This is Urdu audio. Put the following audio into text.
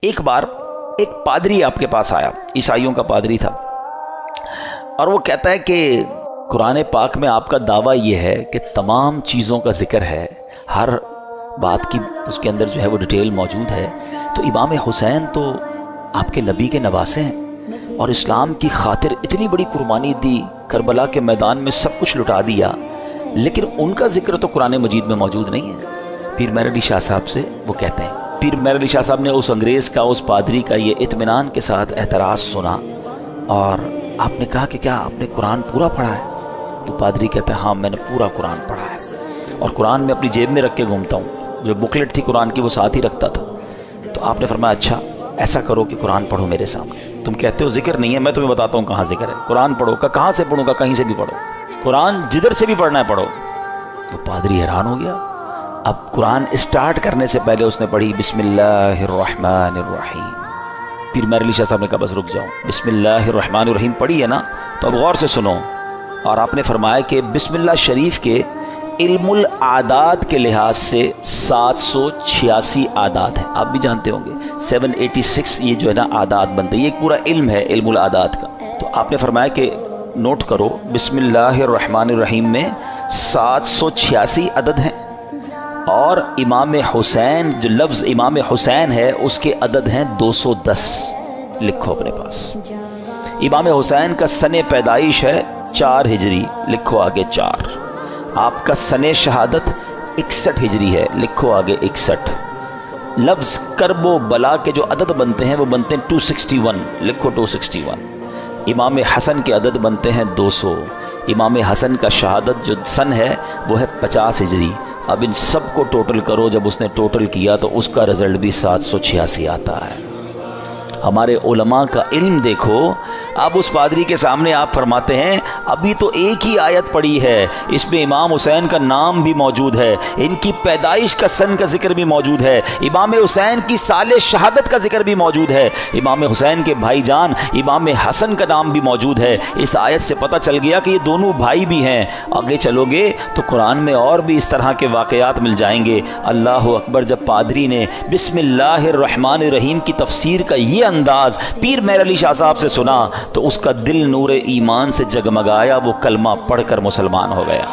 ایک بار ایک پادری آپ کے پاس آیا، عیسائیوں کا پادری تھا، اور وہ کہتا ہے کہ قرآن پاک میں آپ کا دعویٰ یہ ہے کہ تمام چیزوں کا ذکر ہے، ہر بات کی اس کے اندر جو ہے وہ ڈیٹیل موجود ہے، تو امام حسین تو آپ کے نبی کے نواسے ہیں اور اسلام کی خاطر اتنی بڑی قربانی دی، کربلا کے میدان میں سب کچھ لٹا دیا، لیکن ان کا ذکر تو قرآن مجید میں موجود نہیں ہے۔ پیر مہر علی شاہ صاحب سے وہ کہتے ہیں، پیر مہر علی شاہ صاحب نے اس انگریز کا، اس پادری کا یہ اطمینان کے ساتھ اعتراض سنا، اور آپ نے کہا کہ کیا آپ نے قرآن پورا پڑھا ہے؟ تو پادری کہتا ہے ہاں میں نے پورا قرآن پڑھا ہے، اور قرآن میں اپنی جیب میں رکھ کے گھومتا ہوں، جو بکلیٹ تھی قرآن کی وہ ساتھ ہی رکھتا تھا۔ تو آپ نے فرمایا اچھا ایسا کرو کہ قرآن پڑھو میرے سامنے، تم کہتے ہو ذکر نہیں ہے، میں تمہیں بتاتا ہوں کہاں ذکر ہے، قرآن پڑھو۔ کہاں سے پڑھوں گا؟ کہیں سے بھی پڑھو، قرآن جدھر سے بھی پڑھنا ہے پڑھو۔ تو پادری حیران ہو گیا۔ اب قرآن اسٹارٹ کرنے سے پہلے اس نے پڑھی بسم اللہ الرحمن الرحیم۔ پیر مہر علی شاہ صاحب نے کہا بس رک جاؤ، بسم اللہ الرحمن الرحیم پڑھی ہے نا، تو اب غور سے سنو۔ اور آپ نے فرمایا کہ بسم اللہ شریف کے علم العادات کے لحاظ سے 786 اعداد ہیں، آپ بھی جانتے ہوں گے 786 یہ جو ہے نا اعداد بنتے ہیں، یہ ایک پورا علم ہے علم العادات کا۔ تو آپ نے فرمایا کہ نوٹ کرو بسم اللہ الرحمن الرحیم میں 786 عدد ہیں، اور امام حسین جو لفظ امام حسین ہے اس کے عدد ہیں 210، لکھو اپنے پاس۔ امام حسین کا سن پیدائش ہے 4 ہجری، لکھو آگے 4۔ آپ کا سن شہادت 61 ہجری ہے، لکھو آگے 61۔ لفظ کرب و بلا کے جو عدد بنتے ہیں وہ بنتے ہیں 261، لکھو 261۔ امام حسن کے عدد بنتے ہیں 200۔ امام حسن کا شہادت جو سن ہے وہ ہے 50 ہجری۔ اب ان سب کو ٹوٹل کرو، جب اس نے ٹوٹل کیا تو اس کا رزلٹ بھی 786 آتا ہے۔ ہمارے علماء کا علم دیکھو۔ اب اس پادری کے سامنے آپ فرماتے ہیں ابھی تو ایک ہی آیت پڑھی ہے، اس میں امام حسین کا نام بھی موجود ہے، ان کی پیدائش کا سن کا ذکر بھی موجود ہے، امام حسین کی سال شہادت کا ذکر بھی موجود ہے، امام حسین کے بھائی جان امام حسن کا نام بھی موجود ہے۔ اس آیت سے پتہ چل گیا کہ یہ دونوں بھائی بھی ہیں۔ آگے چلو گے تو قرآن میں اور بھی اس طرح کے واقعات مل جائیں گے۔ اللہ اکبر۔ جب پادری نے بسم اللہ الرحمن الرحیم کی تفسیر کا یہ انداز پیر مہر علی شاہ صاحب سے سنا تو اس کا دل نور ایمان سے جگمگایا، وہ کلمہ پڑھ کر مسلمان ہو گیا۔